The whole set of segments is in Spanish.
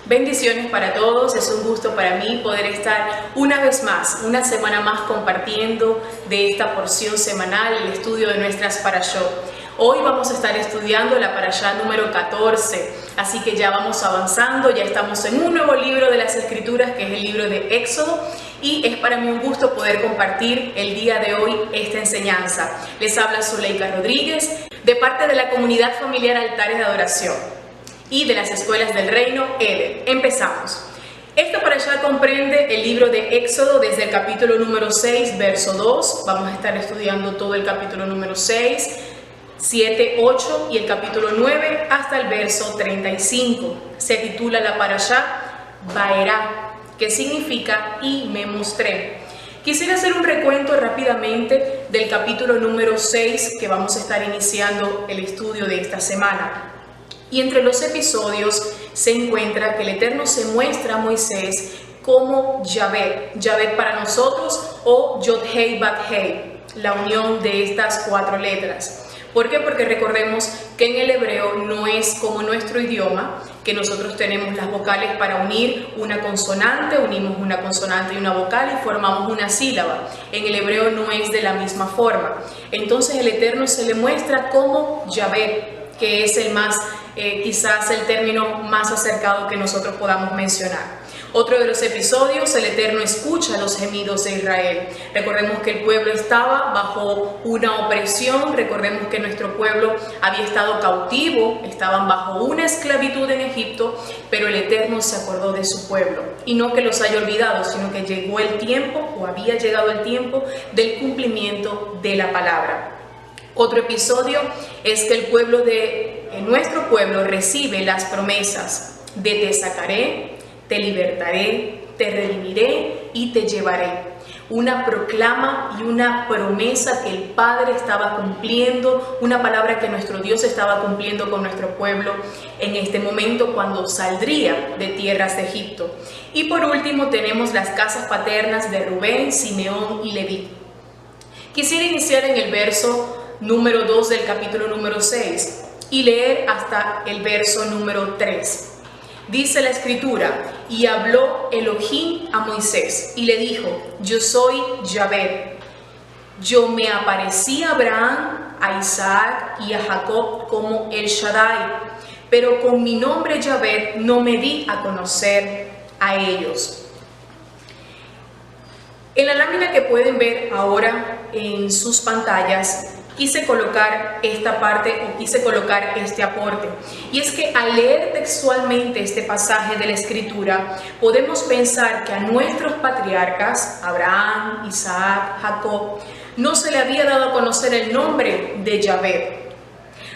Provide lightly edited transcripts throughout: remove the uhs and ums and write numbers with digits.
Bendiciones para todos, es un gusto para mí poder estar una vez más, una semana más compartiendo de esta porción semanal, el estudio de nuestras parashot. Hoy vamos a estar estudiando la parashá número 14, así que ya vamos avanzando, ya estamos en un nuevo libro de las Escrituras que es el libro de Éxodo y es para mí un gusto poder compartir el día de hoy esta enseñanza. Les habla Zuleika Rodríguez de parte de la comunidad familiar Altares de Adoración y de las escuelas del reino Eder. Empezamos. Esta parashá comprende el libro de Éxodo desde el capítulo número 6, verso 2. Vamos a estar estudiando todo el capítulo número 6, 7, 8 y el capítulo 9 hasta el verso 35. Se titula la parashá Vaerá, que significa y me mostré. Quisiera hacer un recuento rápidamente del capítulo número 6 que vamos a estar iniciando el estudio de esta semana. Y entre los episodios se encuentra que el Eterno se muestra a Moisés como Yahvé, Yahvé para nosotros o Yod-Hei Bat-Hei, la unión de estas cuatro letras. ¿Por qué? Porque recordemos que en el hebreo no es como nuestro idioma, que nosotros tenemos las vocales para unir una consonante, unimos una consonante y una vocal y formamos una sílaba. En el hebreo no es de la misma forma. Entonces el Eterno se le muestra como Yahvé, que es el más, quizás el término más acercado que nosotros podamos mencionar. Otro de los episodios, el Eterno escucha los gemidos de Israel. Recordemos que el pueblo estaba bajo una opresión, recordemos que nuestro pueblo había estado cautivo, estaban bajo una esclavitud en Egipto, pero el Eterno se acordó de su pueblo. Y no que los haya olvidado, sino que llegó el tiempo, o había llegado el tiempo, del cumplimiento de la palabra. Otro episodio es que el pueblo nuestro pueblo recibe las promesas de te sacaré, te libertaré, te redimiré y te llevaré. Una proclama y una promesa que el Padre estaba cumpliendo, una palabra que nuestro Dios estaba cumpliendo con nuestro pueblo en este momento cuando saldría de tierras de Egipto. Y por último tenemos las casas paternas de Rubén, Simeón y Leví. Quisiera iniciar en el verso número 2 del capítulo número 6 y leer hasta el verso número 3. Dice la escritura: y habló Elohim a Moisés y le dijo: yo soy Yahvé, yo me aparecí a Abraham, a Isaac y a Jacob como El Shaddai, pero con mi nombre Yahvé no me di a conocer a ellos. En la lámina que pueden ver ahora en sus pantallas, quise colocar esta parte o quise colocar este aporte. Y es que al leer textualmente este pasaje de la Escritura, podemos pensar que a nuestros patriarcas, Abraham, Isaac, Jacob, no se le había dado a conocer el nombre de Yahvé.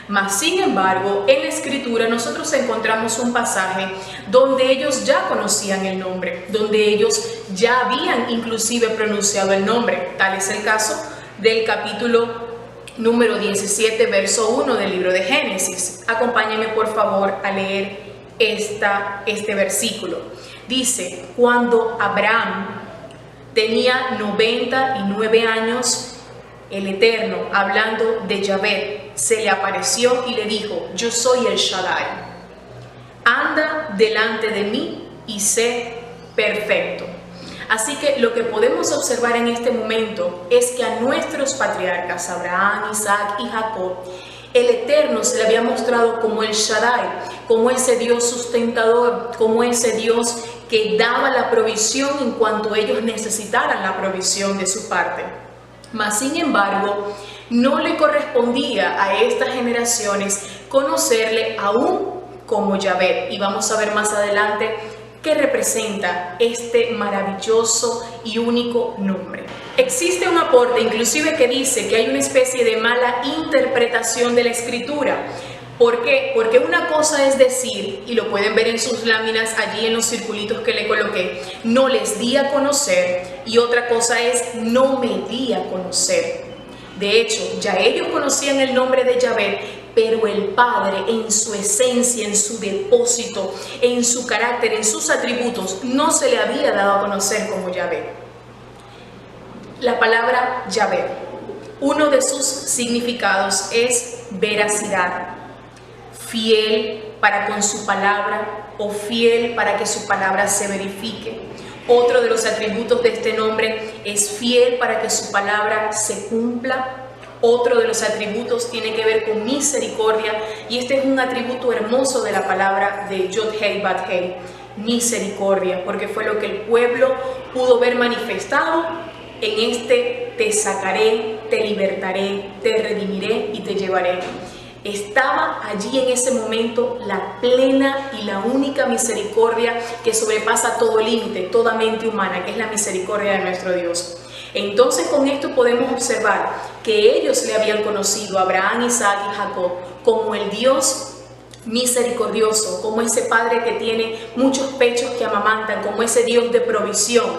Mas, sin embargo, en la Escritura nosotros encontramos un pasaje donde ellos ya conocían el nombre, donde ellos ya habían inclusive pronunciado el nombre. Tal es el caso del capítulo número 17, verso 1 del libro de Génesis. Acompáñenme por favor a leer este versículo. Dice: cuando Abraham tenía 99 años, el Eterno, hablando de Yahvé, se le apareció y le dijo: yo soy el Shaddai, anda delante de mí y sé perfecto. Así que lo que podemos observar en este momento es que a nuestros patriarcas, Abraham, Isaac y Jacob, el Eterno se le había mostrado como el Shaddai, como ese Dios sustentador, como ese Dios que daba la provisión en cuanto ellos necesitaran la provisión de su parte. Mas, sin embargo, no le correspondía a estas generaciones conocerle aún como Yahvé. Y vamos a ver más adelante que representa este maravilloso y único nombre. Existe un aporte inclusive que dice que hay una especie de mala interpretación de la Escritura. ¿Por qué? Porque una cosa es decir, y lo pueden ver en sus láminas allí en los circulitos que le coloqué, no les di a conocer, y otra cosa es no me di a conocer. De hecho, ya ellos conocían el nombre de Yahvé, pero el Padre en su esencia, en su depósito, en su carácter, en sus atributos, no se le había dado a conocer como Yahvé. La palabra Yahvé, uno de sus significados es veracidad, fiel para con su palabra o fiel para que su palabra se verifique. Otro de los atributos de este nombre es fiel para que su palabra se cumpla. Otro de los atributos tiene que ver con misericordia, y este es un atributo hermoso de la palabra de Yod-Hei Bat-Hei, misericordia, porque fue lo que el pueblo pudo ver manifestado en este te sacaré, te libertaré, te redimiré y te llevaré. Estaba allí en ese momento la plena y la única misericordia que sobrepasa todo límite, toda mente humana, que es la misericordia de nuestro Dios. Entonces con esto podemos observar que ellos le habían conocido a Abraham, Isaac y Jacob como el Dios misericordioso, como ese Padre que tiene muchos pechos que amamantan, como ese Dios de provisión.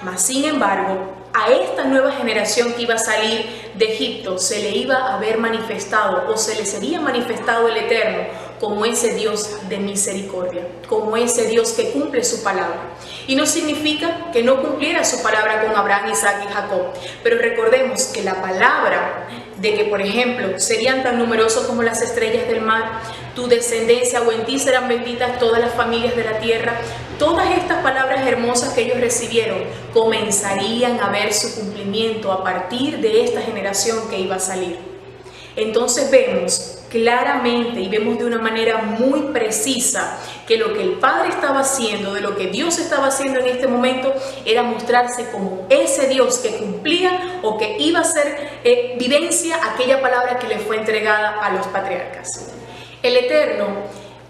Mas sin embargo, a esta nueva generación que iba a salir de Egipto se le iba a ver manifestado, o se le sería manifestado el Eterno como ese Dios de misericordia, como ese Dios que cumple su palabra. Y no significa que no cumpliera su palabra con Abraham, Isaac y Jacob, pero recordemos que la palabra de que, por ejemplo, serían tan numerosos como las estrellas del mar, tu descendencia o en ti serán benditas todas las familias de la tierra, todas estas palabras hermosas que ellos recibieron comenzarían a ver su cumplimiento a partir de esta generación que iba a salir. Entonces vemos claramente y vemos de una manera muy precisa que lo que el Padre estaba haciendo, de lo que Dios estaba haciendo en este momento, era mostrarse como ese Dios que cumplía o que iba a hacer vivencia aquella palabra que le fue entregada a los patriarcas. El Eterno,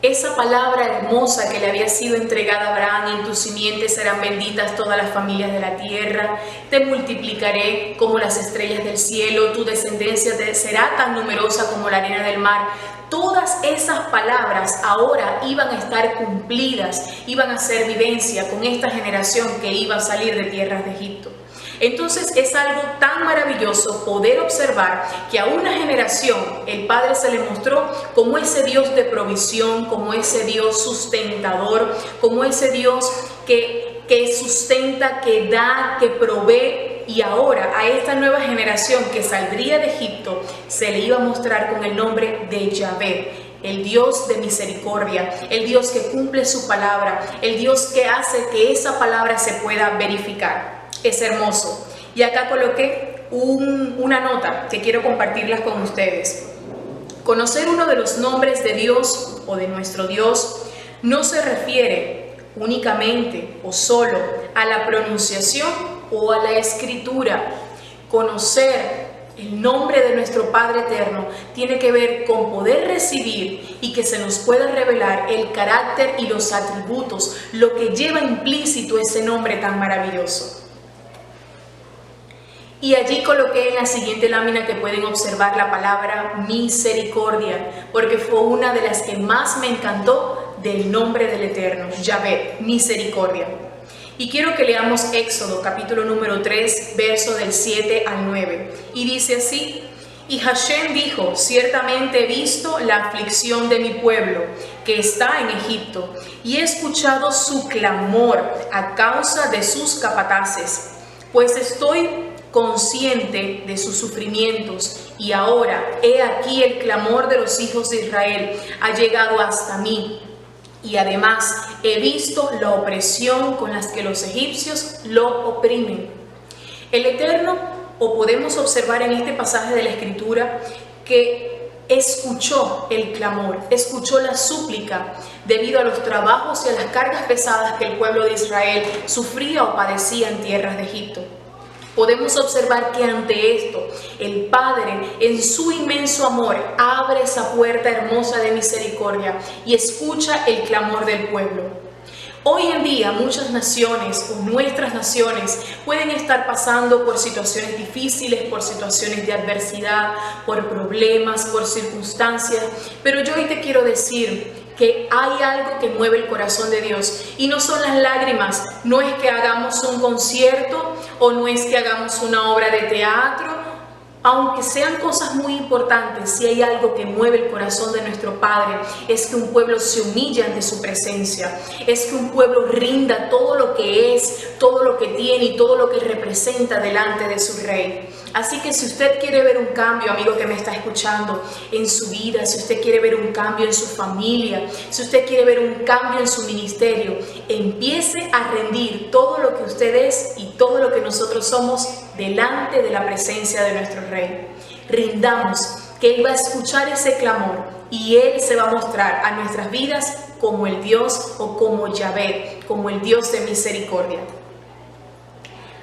esa palabra hermosa que le había sido entregada a Abraham: en tus simientes serán benditas todas las familias de la tierra, te multiplicaré como las estrellas del cielo, tu descendencia será tan numerosa como la arena del mar. Todas esas palabras ahora iban a estar cumplidas, iban a hacer vivencia con esta generación que iba a salir de tierras de Egipto. Entonces es algo tan maravilloso poder observar que a una generación el Padre se le mostró como ese Dios de provisión, como ese Dios sustentador, como ese Dios que sustenta, que da, que provee. Y ahora a esta nueva generación que saldría de Egipto se le iba a mostrar con el nombre de Yahvé, el Dios de misericordia, el Dios que cumple su palabra, el Dios que hace que esa palabra se pueda verificar. Es hermoso. Y acá coloqué una nota que quiero compartirlas con ustedes. Conocer uno de los nombres de Dios o de nuestro Dios no se refiere únicamente o solo a la pronunciación o a la escritura. Conocer el nombre de nuestro Padre Eterno tiene que ver con poder recibir y que se nos pueda revelar el carácter y los atributos, lo que lleva implícito ese nombre tan maravilloso. Y allí coloqué en la siguiente lámina que pueden observar la palabra misericordia, porque fue una de las que más me encantó del nombre del Eterno, Yahvé, misericordia. Y quiero que leamos Éxodo, capítulo número 3, verso del 7 al 9. Y dice así: y Hashem dijo: ciertamente he visto la aflicción de mi pueblo, que está en Egipto, y he escuchado su clamor a causa de sus capataces, pues estoy consciente de sus sufrimientos, y ahora he aquí el clamor de los hijos de Israel ha llegado hasta mí, y además he visto la opresión con las que los egipcios lo oprimen. El Eterno, o podemos observar en este pasaje de la Escritura, que escuchó el clamor, escuchó la súplica debido a los trabajos y a las cargas pesadas que el pueblo de Israel sufría o padecía en tierras de Egipto. Podemos observar que ante esto, el Padre, en su inmenso amor, abre esa puerta hermosa de misericordia y escucha el clamor del pueblo. Hoy en día, muchas naciones o nuestras naciones pueden estar pasando por situaciones difíciles, por situaciones de adversidad, por problemas, por circunstancias, pero yo hoy te quiero decir que hay algo que mueve el corazón de Dios, y no son las lágrimas, no es que hagamos un concierto o no es que hagamos una obra de teatro. Aunque sean cosas muy importantes, si hay algo que mueve el corazón de nuestro Padre, es que un pueblo se humille ante su presencia, es que un pueblo rinda todo lo que es, todo lo que tiene y todo lo que representa delante de su Rey. Así que si usted quiere ver un cambio, amigo que me está escuchando, en su vida, si usted quiere ver un cambio en su familia, si usted quiere ver un cambio en su ministerio, empiece a rendir todo lo que usted es y todo lo que nosotros somos delante de la presencia de nuestro Rey. Rindamos, que Él va a escuchar ese clamor y Él se va a mostrar a nuestras vidas como el Dios o como Yahvé, como el Dios de misericordia.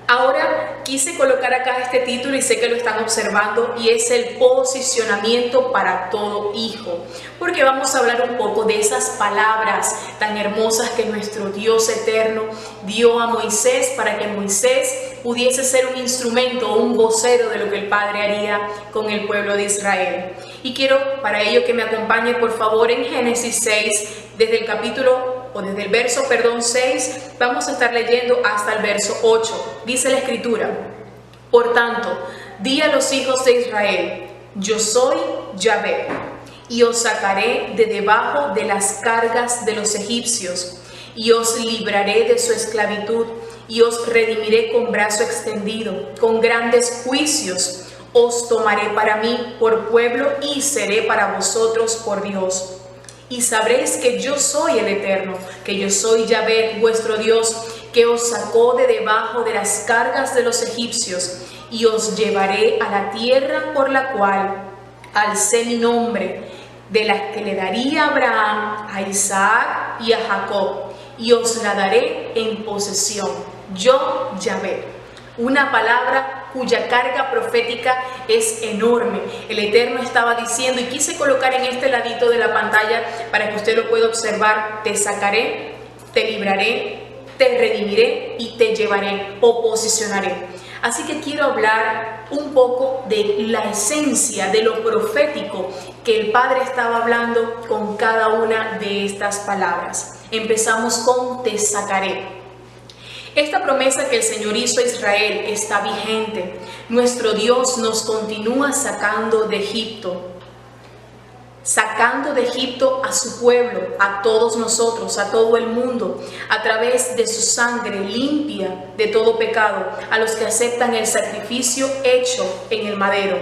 Ahora quise colocar acá este título y sé que lo están observando, y es el posicionamiento para todo hijo, porque vamos a hablar un poco de esas palabras tan hermosas que nuestro Dios eterno dio a Moisés para que Moisés pudiese ser un instrumento o un vocero de lo que el Padre haría con el pueblo de Israel. Y quiero para ello que me acompañe por favor en Génesis 6, desde el verso 6, vamos a estar leyendo hasta el verso 8. Dice la Escritura: por tanto, di a los hijos de Israel, yo soy Yahvé, y os sacaré de debajo de las cargas de los egipcios, y os libraré de su esclavitud, y os redimiré con brazo extendido, con grandes juicios, os tomaré para mí por pueblo, y seré para vosotros por Dios. Y sabréis que yo soy el Eterno, que yo soy Yahvé, vuestro Dios, que os sacó de debajo de las cargas de los egipcios, y os llevaré a la tierra por la cual alcé mi nombre, de la que le daría a Abraham, a Isaac y a Jacob, y os la daré en posesión. Yo, Yahvé. Una palabra cuya carga profética es enorme. El Eterno estaba diciendo, y quise colocar en este ladito de la pantalla para que usted lo pueda observar: te sacaré, te libraré, te redimiré y te llevaré o posicionaré. Así que quiero hablar un poco de la esencia, de lo profético que el Padre estaba hablando con cada una de estas palabras. Empezamos con te sacaré. Esta promesa que el Señor hizo a Israel está vigente. Nuestro Dios nos continúa sacando de Egipto a su pueblo, a todos nosotros, a todo el mundo, a través de su sangre limpia de todo pecado, a los que aceptan el sacrificio hecho en el madero.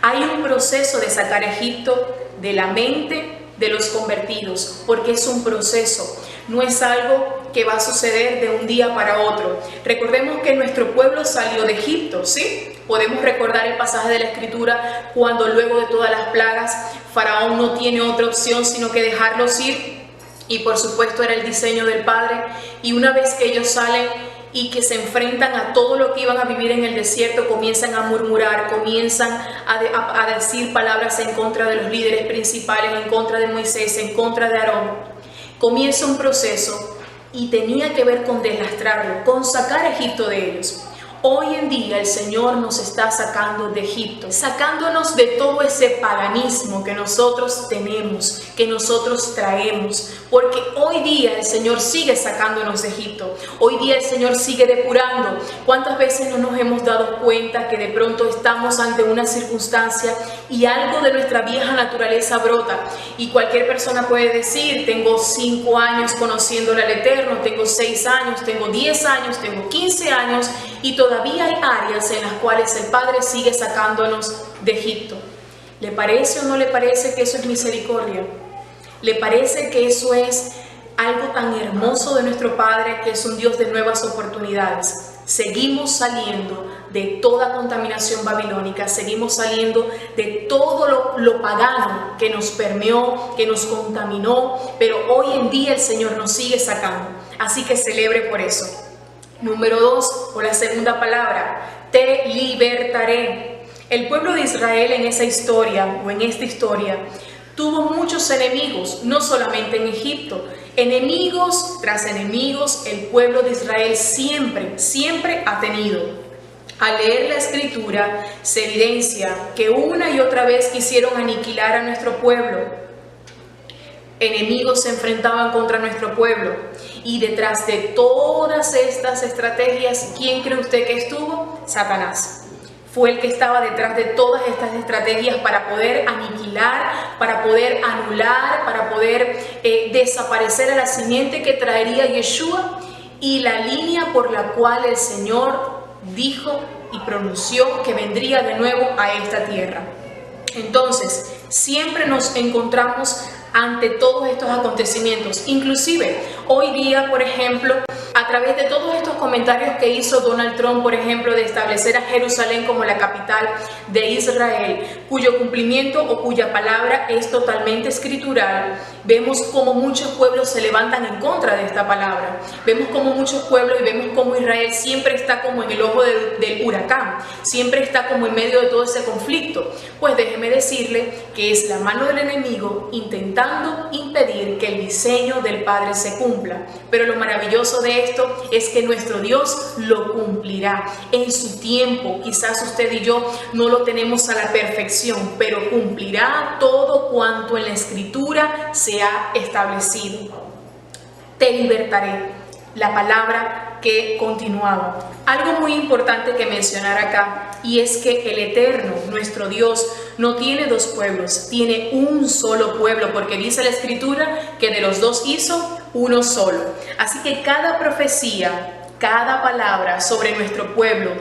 Hay un proceso de sacar a Egipto de la mente de los convertidos, porque es un proceso. No es algo que va a suceder de un día para otro. Recordemos que nuestro pueblo salió de Egipto, ¿sí? Podemos recordar el pasaje de la Escritura cuando luego de todas las plagas, Faraón no tiene otra opción sino que dejarlos ir, y por supuesto era el diseño del Padre. Y una vez que ellos salen y que se enfrentan a todo lo que iban a vivir en el desierto, comienzan a murmurar, comienzan a decir palabras en contra de los líderes principales, en contra de Moisés, en contra de Aarón. Comienza un proceso y tenía que ver con deslastrarlo, con sacar a Egipto de ellos. Hoy en día el Señor nos está sacando de Egipto, sacándonos de todo ese paganismo que nosotros tenemos, que nosotros traemos, porque hoy día el Señor sigue sacándonos de Egipto. Hoy día el Señor sigue depurando. ¿Cuántas veces no nos hemos dado cuenta que de pronto estamos ante una circunstancia y algo de nuestra vieja naturaleza brota? Y cualquier persona puede decir: tengo 5 años conociéndole al Eterno, tengo 6 años, tengo 10 años, tengo 15 años, y todavía hay áreas en las cuales el Padre sigue sacándonos de Egipto. ¿Le parece o no le parece que eso es misericordia? ¿Le parece que eso es algo tan hermoso de nuestro Padre, que es un Dios de nuevas oportunidades? Seguimos saliendo de toda contaminación babilónica, seguimos saliendo de todo lo pagano que nos permeó, que nos contaminó, pero hoy en día el Señor nos sigue sacando. Así que celebre por eso. Número 2, o la segunda palabra, te libertaré. El pueblo de Israel en esa historia, o en esta historia, tuvo muchos enemigos, no solamente en Egipto. Enemigos tras enemigos, el pueblo de Israel siempre ha tenido. Al leer la Escritura, se evidencia que una y otra vez quisieron aniquilar a nuestro pueblo. Enemigos se enfrentaban contra nuestro pueblo, y detrás de todas estas estrategias, ¿quién cree usted que estuvo? Satanás. Fue el que estaba detrás de todas estas estrategias para poder aniquilar, para poder anular, para poder desaparecer a la simiente que traería Yeshua, y la línea por la cual el Señor dijo y pronunció que vendría de nuevo a esta tierra. Entonces, siempre nos encontramos ante todos estos acontecimientos. Inclusive, hoy día, por ejemplo, a través de todos estos comentarios que hizo Donald Trump, por ejemplo, de establecer a Jerusalén como la capital de Israel, cuyo cumplimiento o cuya palabra es totalmente escritural, vemos como muchos pueblos se levantan en contra de esta palabra. Vemos como muchos pueblos y vemos como Israel siempre está como en el ojo del huracán, siempre está como en medio de todo ese conflicto. Pues déjeme decirle que es la mano del enemigo intentando impedir que el diseño del Padre se cumpla. Pero lo maravilloso de esto es que nuestro Dios lo cumplirá en su tiempo. Quizás usted y yo no lo tenemos a la perfección, pero cumplirá todo cuanto en la Escritura se ha establecido. Te libertaré. La palabra que continuaba. Algo muy importante que mencionar acá, y es que el Eterno, nuestro Dios, no tiene dos pueblos, tiene un solo pueblo, porque dice la Escritura que de los dos hizo uno solo. Así que cada profecía, cada palabra sobre nuestro pueblo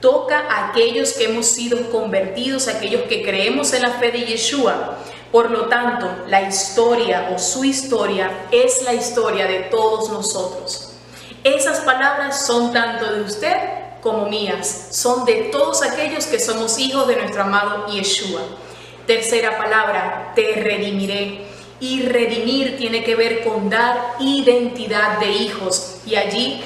toca a aquellos que hemos sido convertidos, a aquellos que creemos en la fe de Yeshua. Por lo tanto, la historia o su historia es la historia de todos nosotros. Esas palabras son tanto de usted como mías, son de todos aquellos que somos hijos de nuestro amado Yeshua. Tercera palabra, te redimiré. Y redimir tiene que ver con dar identidad de hijos. Y allí,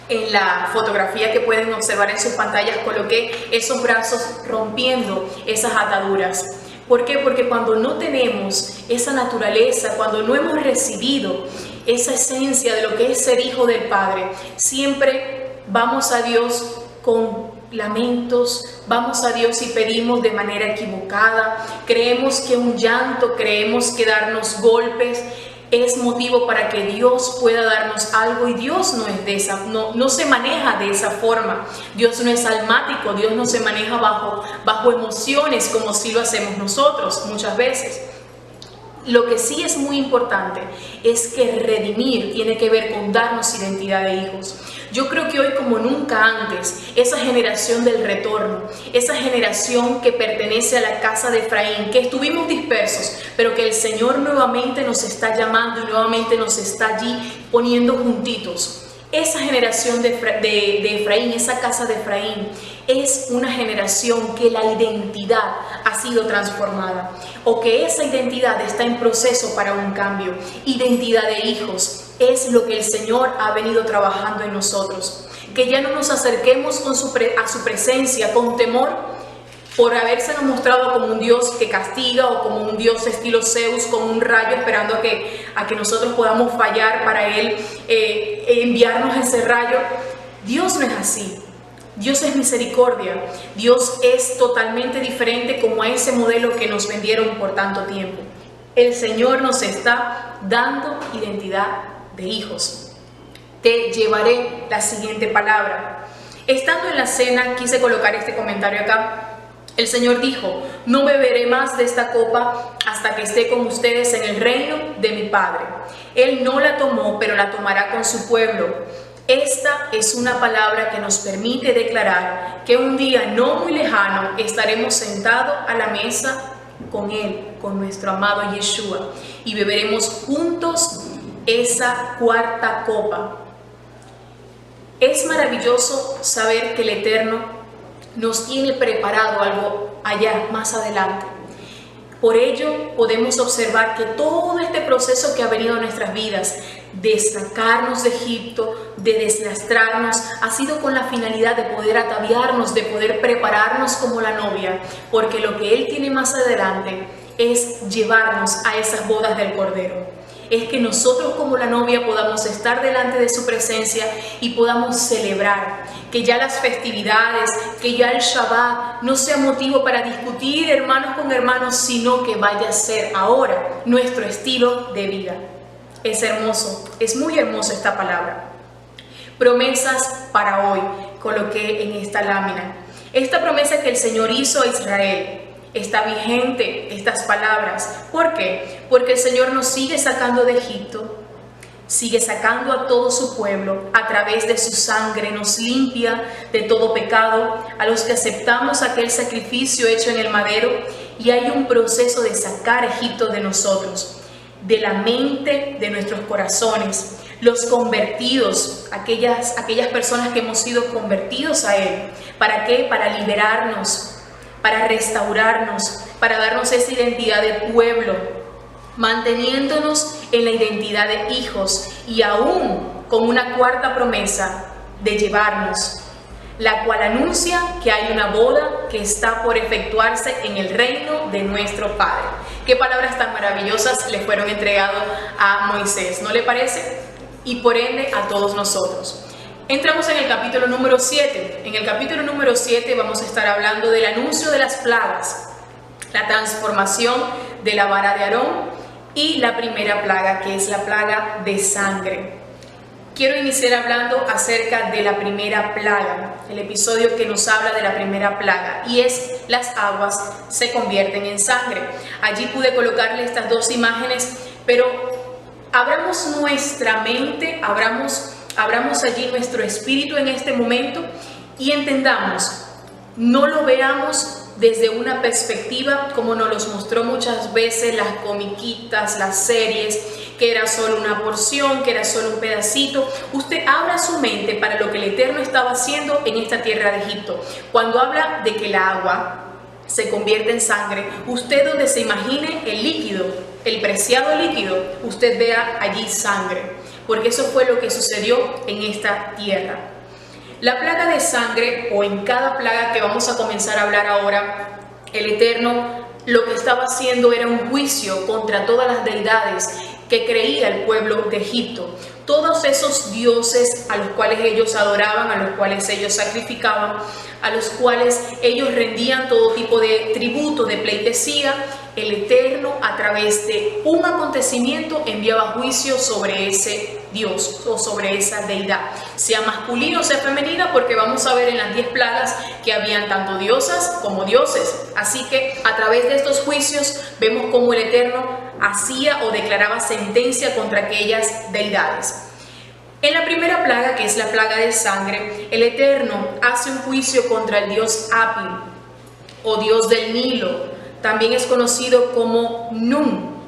en la fotografía que pueden observar en sus pantallas, coloqué esos brazos rompiendo esas ataduras. ¿Por qué? Porque cuando no tenemos esa naturaleza, cuando no hemos recibido esa esencia de lo que es ser hijo del Padre, siempre vamos a Dios con lamentos, vamos a Dios y pedimos de manera equivocada, creemos que un llanto, creemos que darnos golpes es motivo para que Dios pueda darnos algo, y Dios no es de esa, no se maneja de esa forma. Dios no es almático, Dios no se maneja bajo emociones como si lo hacemos nosotros muchas veces. Lo que sí es muy importante es que redimir tiene que ver con darnos identidad de hijos. Yo creo que hoy como nunca antes, esa generación del retorno, esa generación que pertenece a la casa de Efraín, que estuvimos dispersos, pero que el Señor nuevamente nos está llamando y nuevamente nos está allí poniendo juntitos. Esa generación de Efraín, esa casa de Efraín, es una generación que la identidad ha sido transformada, o que esa identidad está en proceso para un cambio. Identidad de hijos es lo que el Señor ha venido trabajando en nosotros. Que ya no nos acerquemos a su presencia con temor, por habérsenos mostrado como un Dios que castiga, o como un Dios estilo Zeus con un rayo esperando a que nosotros podamos fallar para Él enviarnos ese rayo. Dios no es así. Dios es misericordia. Dios es totalmente diferente como a ese modelo que nos vendieron por tanto tiempo. El Señor nos está dando identidad de hijos. Te llevaré, la siguiente palabra. Estando en la cena, quise colocar este comentario acá. El Señor dijo: no beberé más de esta copa hasta que esté con ustedes en el reino de mi Padre. Él no la tomó, pero la tomará con su pueblo. Esta es una palabra que nos permite declarar que un día no muy lejano estaremos sentados a la mesa con Él, con nuestro amado Yeshua, y beberemos juntos esa cuarta copa. Es maravilloso saber que el Eterno nos tiene preparado algo allá, más adelante. Por ello podemos observar que todo este proceso que ha venido a nuestras vidas, de sacarnos de Egipto, de deslastrarnos, ha sido con la finalidad de poder ataviarnos, de poder prepararnos como la novia, porque lo que Él tiene más adelante es llevarnos a esas bodas del Cordero. Es que nosotros como la novia podamos estar delante de su presencia y podamos celebrar, que ya las festividades, que ya el Shabbat no sea motivo para discutir hermanos con hermanos, sino que vaya a ser ahora nuestro estilo de vida. Es hermoso, es muy hermosa esta palabra. Promesas para hoy, coloqué en esta lámina. Esta promesa que el Señor hizo a Israel está vigente, estas palabras. ¿Por qué? Porque el Señor nos sigue sacando de Egipto, sigue sacando a todo su pueblo a través de su sangre, nos limpia de todo pecado, a los que aceptamos aquel sacrificio hecho en el madero, y hay un proceso de sacar a Egipto de nosotros, de la mente, de nuestros corazones. Los convertidos, aquellas personas que hemos sido convertidos a Él. ¿Para qué? Para liberarnos, para restaurarnos, para darnos esa identidad de pueblo, manteniéndonos en la identidad de hijos y aún con una cuarta promesa de llevarnos, la cual anuncia que hay una boda que está por efectuarse en el reino de nuestro Padre. Qué palabras tan maravillosas le fueron entregadas a Moisés, ¿no le parece? Y por ende a todos nosotros. Entramos en el capítulo número 7. En el capítulo número 7 vamos a estar hablando del anuncio de las plagas, la transformación de la vara de Aarón y la primera plaga, que es la plaga de sangre. Quiero iniciar hablando acerca de la primera plaga, el episodio que nos habla de la primera plaga, y es: las aguas se convierten en sangre. Allí pude colocarle estas dos imágenes, pero abramos nuestra mente, abramos allí nuestro espíritu en este momento y entendamos, no lo veamos desde una perspectiva como nos los mostró muchas veces las comiquitas, las series, que era solo una porción, que era solo un pedacito. Usted abra su mente para lo que el Eterno estaba haciendo en esta tierra de Egipto. Cuando habla de que el agua se convierte en sangre, usted donde se imagine el líquido, el preciado líquido, usted vea allí sangre, porque eso fue lo que sucedió en esta tierra. La plaga de sangre, o en cada plaga que vamos a comenzar a hablar ahora, el Eterno lo que estaba haciendo era un juicio contra todas las deidades que creía el pueblo de Egipto. Todos esos dioses a los cuales ellos adoraban, a los cuales ellos sacrificaban, a los cuales ellos rendían todo tipo de tributo, de pleitesía, el Eterno a través de un acontecimiento enviaba juicio sobre ese Dios o sobre esa deidad, sea masculino o sea femenina, porque vamos a ver en las 10 plagas que habían tanto diosas como dioses. Así que a través de estos juicios vemos cómo el Eterno hacía o declaraba sentencia contra aquellas deidades. En la primera plaga, que es la plaga de sangre, el Eterno hace un juicio contra el dios Api, o dios del Nilo. También es conocido como Nun,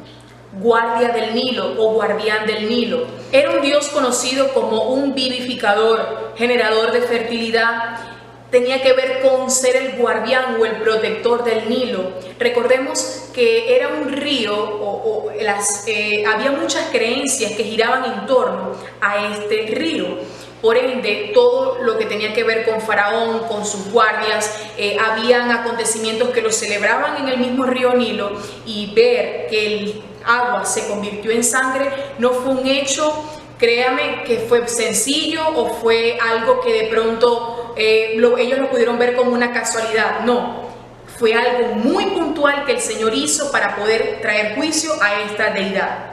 guardia del Nilo o guardián del Nilo. Era un dios conocido como un vivificador, generador de fertilidad. Tenía que ver con ser el guardián o el protector del Nilo. Recordemos que era un río, había muchas creencias que giraban en torno a este río. Por ende, todo lo que tenía que ver con Faraón, con sus guardias, habían acontecimientos que los celebraban en el mismo río Nilo, y ver que el agua se convirtió en sangre no fue un hecho, créame, que fue sencillo o fue algo que de pronto ellos lo pudieron ver como una casualidad. No, fue algo muy puntual que el Señor hizo para poder traer juicio a esta deidad.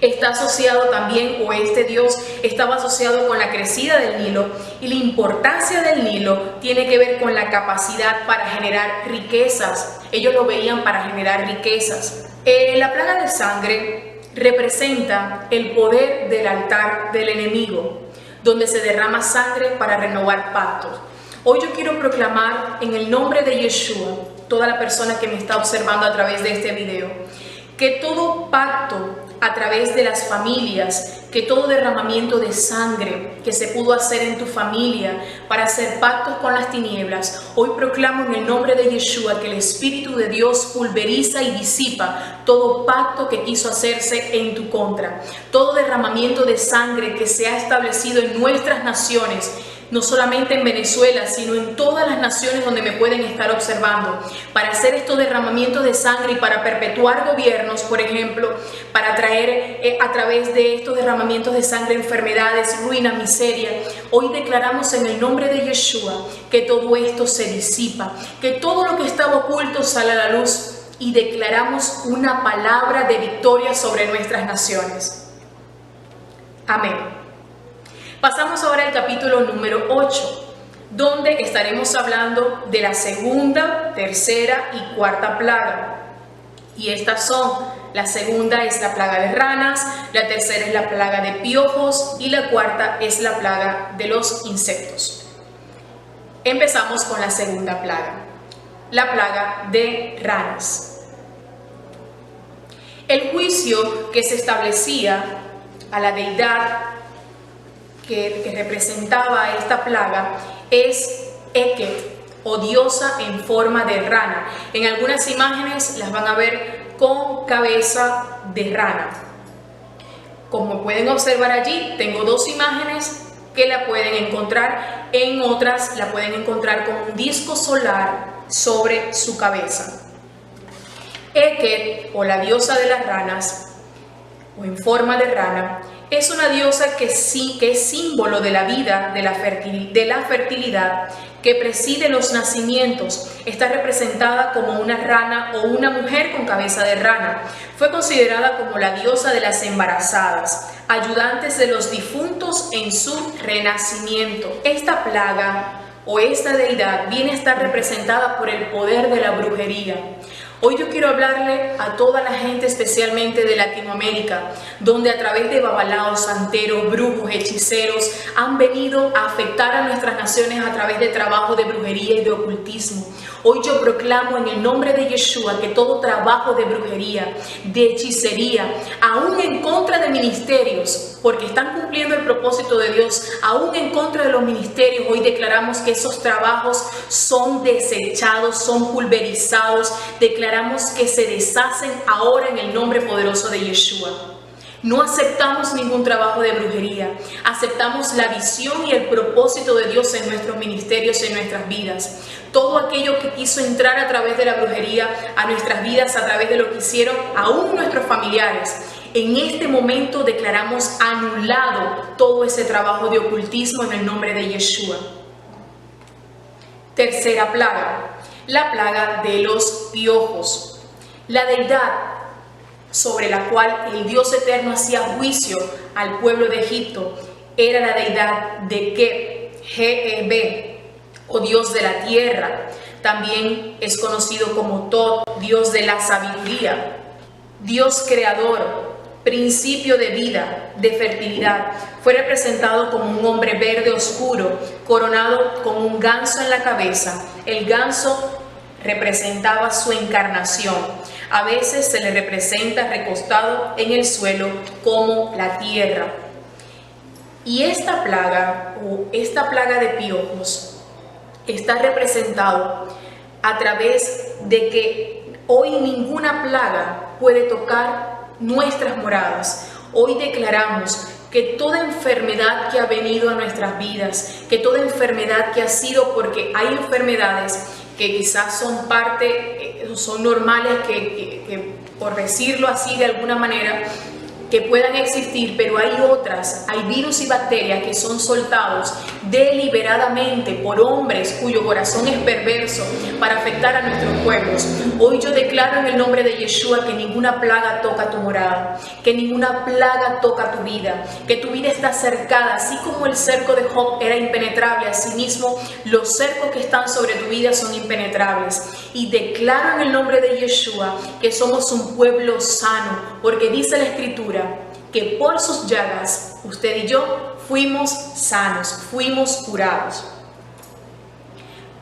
Está asociado también, o este Dios estaba asociado con la crecida del Nilo, y la importancia del Nilo tiene que ver con la capacidad para generar riquezas. Ellos lo veían para generar riquezas. La plaga de sangre representa el poder del altar del enemigo, donde se derrama sangre para renovar pactos. Hoy yo quiero proclamar en el nombre de Yeshua, toda la persona que me está observando a través de este video, que todo pacto a través de las familias, que todo derramamiento de sangre que se pudo hacer en tu familia para hacer pactos con las tinieblas, hoy proclamo en el nombre de Yeshua que el Espíritu de Dios pulveriza y disipa todo pacto que quiso hacerse en tu contra. Todo derramamiento de sangre que se ha establecido en nuestras naciones, no solamente en Venezuela, sino en todas las naciones donde me pueden estar observando, para hacer estos derramamientos de sangre y para perpetuar gobiernos, por ejemplo, para traer a través de estos derramamientos de sangre enfermedades, ruina, miseria. Hoy declaramos en el nombre de Yeshua que todo esto se disipa, que todo lo que estaba oculto sale a la luz, y declaramos una palabra de victoria sobre nuestras naciones. Amén. Pasamos ahora al capítulo número 8, donde estaremos hablando de la segunda, tercera y cuarta plaga. Y estas son La segunda es la plaga de ranas, la tercera es la plaga de piojos y la cuarta es la plaga de los insectos. Empezamos con la segunda plaga, la plaga de ranas. El juicio que se establecía a la deidad que representaba esta plaga es Eket, o diosa en forma de rana. En algunas imágenes las van a ver con cabeza de rana. Como pueden observar allí, tengo dos imágenes que la pueden encontrar, en otras la pueden encontrar con un disco solar sobre su cabeza. Eket, o la diosa de las ranas, o en forma de rana, es una diosa que es símbolo de la vida, de la fertilidad, que preside los nacimientos. Está representada como una rana o una mujer con cabeza de rana. Fue considerada como la diosa de las embarazadas, ayudantes de los difuntos en su renacimiento. Esta plaga o esta deidad viene a estar representada por el poder de la brujería. Hoy yo quiero hablarle a toda la gente, especialmente de Latinoamérica, donde a través de babalaos, santeros, brujos, hechiceros, han venido a afectar a nuestras naciones a través de trabajo de brujería y de ocultismo. Hoy yo proclamo en el nombre de Yeshua que todo trabajo de brujería, de hechicería, aún en contra de ministerios, porque están cumpliendo el propósito de Dios, aún en contra de los ministerios, hoy declaramos que esos trabajos son desechados, son pulverizados, declaramos que se deshacen ahora en el nombre poderoso de Yeshua. No aceptamos ningún trabajo de brujería, aceptamos la visión y el propósito de Dios en nuestros ministerios, en nuestras vidas. Todo aquello que quiso entrar a través de la brujería a nuestras vidas, a través de lo que hicieron aún nuestros familiares, en este momento declaramos anulado todo ese trabajo de ocultismo en el nombre de Yeshua. Tercera plaga, la plaga de los piojos. La deidad sobre la cual el Dios eterno hacía juicio al pueblo de Egipto era la deidad de Geb, o Dios de la tierra. También es conocido como Tot, Dios de la sabiduría, Dios creador, principio de vida, de fertilidad. Fue representado como un hombre verde oscuro, coronado con un ganso en la cabeza. El ganso representaba su encarnación. A veces se le representa recostado en el suelo como la tierra. Y esta plaga, o esta plaga de piojos, está representado a través de que hoy ninguna plaga puede tocar nuestras moradas. Hoy declaramos que toda enfermedad que ha venido a nuestras vidas, que toda enfermedad que ha sido, porque hay enfermedades que quizás son normales, que por decirlo así de alguna manera, que puedan existir, pero hay otras, hay virus y bacterias que son soltados deliberadamente por hombres cuyo corazón es perverso para afectar a nuestros pueblos. Hoy yo declaro en el nombre de Yeshua que ninguna plaga toca tu morada, que ninguna plaga toca tu vida, que tu vida está cercada, así como el cerco de Job era impenetrable, asimismo los cercos que están sobre tu vida son impenetrables. Y declaro en el nombre de Yeshua que somos un pueblo sano, porque dice la Escritura que por sus llagas usted y yo fuimos sanos, fuimos curados.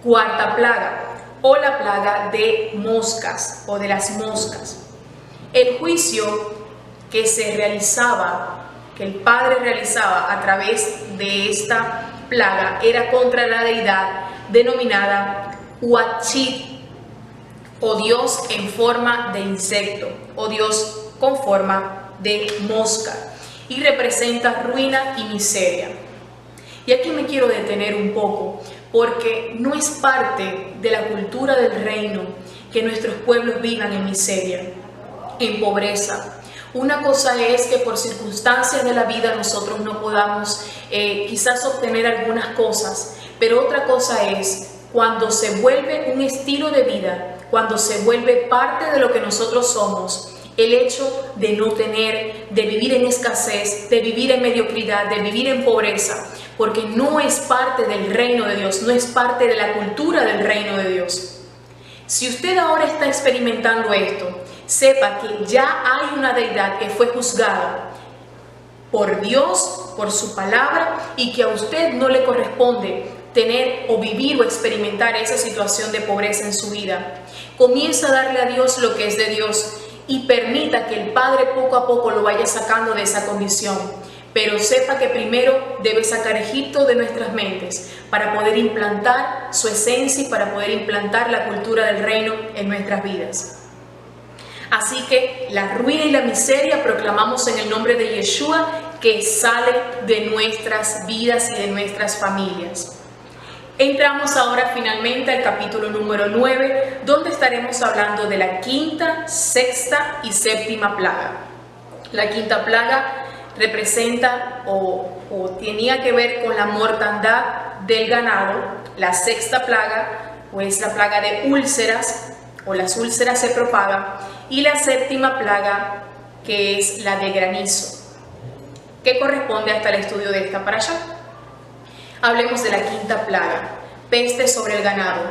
Cuarta plaga, o la plaga de moscas, o de las moscas. El juicio que se realizaba, que el Padre realizaba a través de esta plaga, era contra la deidad denominada Huachit, o Dios en forma de insecto, o Dios con forma de mosca, y representa ruina y miseria. Y aquí me quiero detener un poco, porque no es parte de la cultura del reino que nuestros pueblos vivan en miseria, en pobreza. Una cosa es que por circunstancias de la vida nosotros no podamos quizás obtener algunas cosas, pero otra cosa es cuando se vuelve un estilo de vida, cuando se vuelve parte de lo que nosotros somos, el hecho de no tener, de vivir en escasez, de vivir en mediocridad, de vivir en pobreza, porque no es parte del reino de Dios, no es parte de la cultura del reino de Dios. Si usted ahora está experimentando esto, sepa que ya hay una deidad que fue juzgada por Dios, por su palabra, y que a usted no le corresponde tener o vivir o experimentar esa situación de pobreza en su vida. Comienza a darle a Dios lo que es de Dios y permita que el Padre poco a poco lo vaya sacando de esa condición. Pero sepa que primero debe sacar Egipto de nuestras mentes para poder implantar su esencia y para poder implantar la cultura del reino en nuestras vidas. Así que la ruina y la miseria proclamamos en el nombre de Yeshua que sale de nuestras vidas y de nuestras familias. Entramos ahora finalmente al capítulo número 9, donde estaremos hablando de la quinta, sexta y séptima plaga. La quinta plaga representa o tenía que ver con la mortandad del ganado. La sexta plaga, pues la plaga de úlceras, o las úlceras se propagan, y la séptima plaga, que es la de granizo, que corresponde hasta el estudio de esta parashá. Hablemos de la quinta plaga, peste sobre el ganado.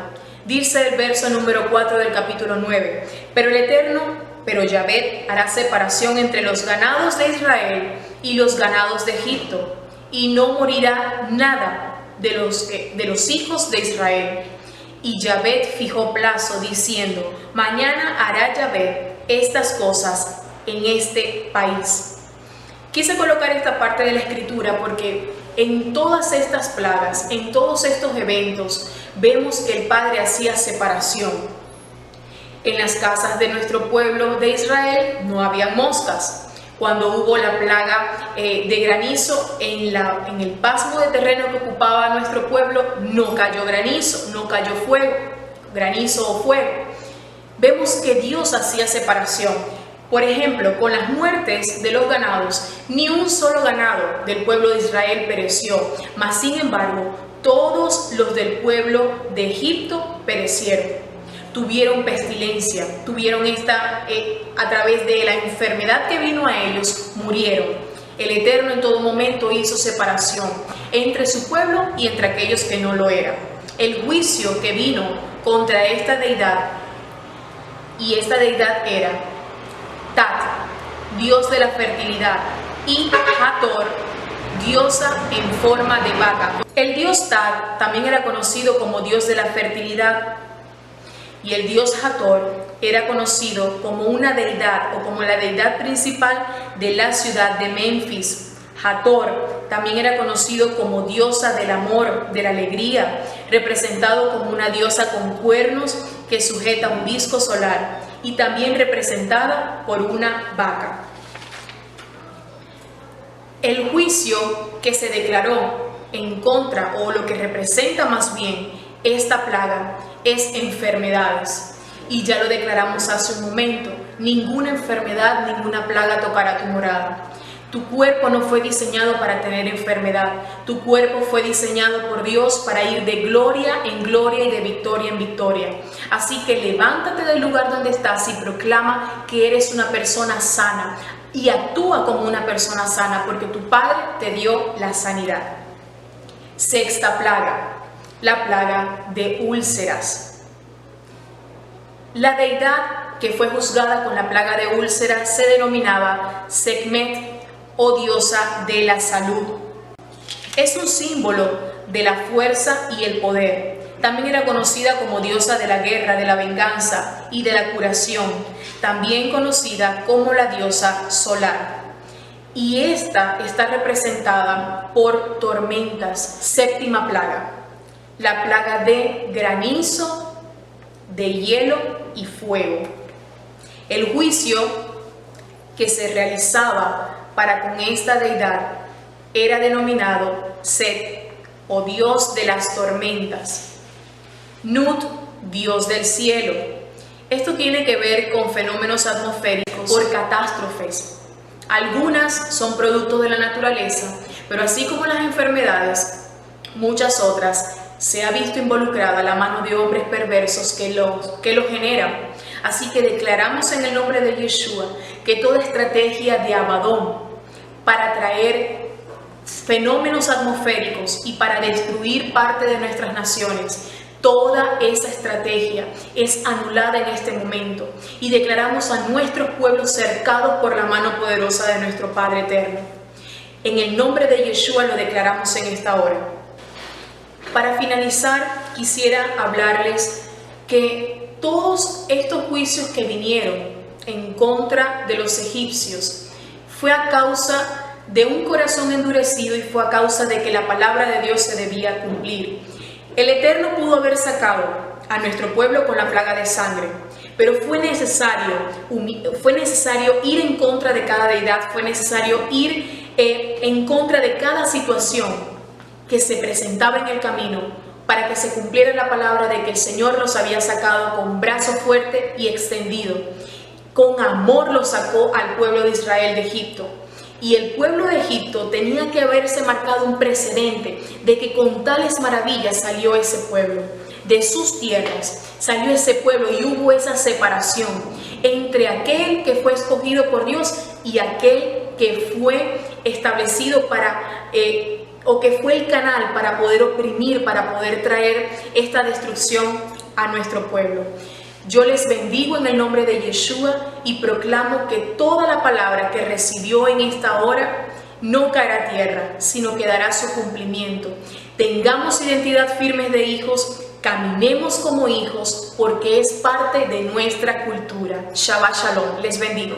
Dice el verso número 4 del capítulo 9, pero Yahvé hará separación entre los ganados de Israel y los ganados de Egipto, y no morirá nada de los hijos de Israel. Y Yahvé fijó plazo, diciendo: mañana hará Yahvé estas cosas en este país. Quise colocar esta parte de la escritura porque en todas estas plagas, en todos estos eventos, vemos que el Padre hacía separación. En las casas de nuestro pueblo de Israel no había moscas. Cuando hubo la plaga de granizo en el pasmo de terreno que ocupaba nuestro pueblo, no cayó granizo, no cayó fuego, granizo o fuego. Vemos que Dios hacía separación. Por ejemplo, con las muertes de los ganados, ni un solo ganado del pueblo de Israel pereció, mas sin embargo, todos los del pueblo de Egipto perecieron. Tuvieron pestilencia, tuvieron a través de la enfermedad que vino a ellos, murieron. El Eterno en todo momento hizo separación entre su pueblo y entre aquellos que no lo eran. El juicio que vino contra esta deidad, y esta deidad era Tat, dios de la fertilidad, y Hathor, diosa en forma de vaca. El dios Tat también era conocido como dios de la fertilidad, y el dios Hathor era conocido como una deidad o como la deidad principal de la ciudad de Memphis. Hathor también era conocido como diosa del amor, de la alegría, representado como una diosa con cuernos que sujeta un disco solar, y también representada por una vaca. El juicio que se declaró en contra, o lo que representa más bien esta plaga, es enfermedades. Y ya lo declaramos hace un momento: ninguna enfermedad, ninguna plaga tocará tu morada. Tu cuerpo no fue diseñado para tener enfermedad. Tu cuerpo fue diseñado por Dios para ir de gloria en gloria y de victoria en victoria. Así que levántate del lugar donde estás y proclama que eres una persona sana. Y actúa como una persona sana, porque tu Padre te dio la sanidad. Sexta plaga, la plaga de úlceras. La deidad que fue juzgada con la plaga de úlceras se denominaba Sekhmet, o diosa de la salud. Es un símbolo de la fuerza y el poder. También era conocida como diosa de la guerra, de la venganza y de la curación. También conocida como la diosa solar. Y esta está representada por tormentas. Séptima plaga, la plaga de granizo, de hielo y fuego. El juicio que se realizaba para con esta deidad era denominado Set, o dios de las tormentas. Nut, dios del cielo. Esto tiene que ver con fenómenos atmosféricos por catástrofes. Algunas son productos de la naturaleza, pero así como las enfermedades, muchas otras se ha visto involucrada la mano de hombres perversos que lo generan. Así que declaramos en el nombre de Yeshua que toda estrategia de Abadón para traer fenómenos atmosféricos y para destruir parte de nuestras naciones, Toda esa estrategia es anulada en este momento y declaramos a nuestros pueblos cercados por la mano poderosa de nuestro Padre Eterno. En el nombre de Yeshua lo declaramos en esta hora. Para finalizar, quisiera hablarles que todos estos juicios que vinieron en contra de los egipcios fue a causa de un corazón endurecido y fue a causa de que la palabra de Dios se debía cumplir. El Eterno pudo haber sacado a nuestro pueblo con la plaga de sangre, pero fue necesario ir en contra de cada deidad, fue necesario ir en contra de cada situación que se presentaba en el camino para que se cumpliera la palabra de que el Señor los había sacado con brazo fuerte y extendido. Con amor los sacó al pueblo de Israel de Egipto. Y el pueblo de Egipto tenía que haberse marcado un precedente de que con tales maravillas salió ese pueblo. De sus tierras salió ese pueblo y hubo esa separación entre aquel que fue escogido por Dios y aquel que fue establecido o que fue el canal para poder oprimir, para poder traer esta destrucción a nuestro pueblo. Yo les bendigo en el nombre de Yeshua y proclamo que toda la palabra que recibió en esta hora no caerá a tierra, sino que dará su cumplimiento. Tengamos identidad firme de hijos, caminemos como hijos, porque es parte de nuestra cultura. Shabbat Shalom. Les bendigo.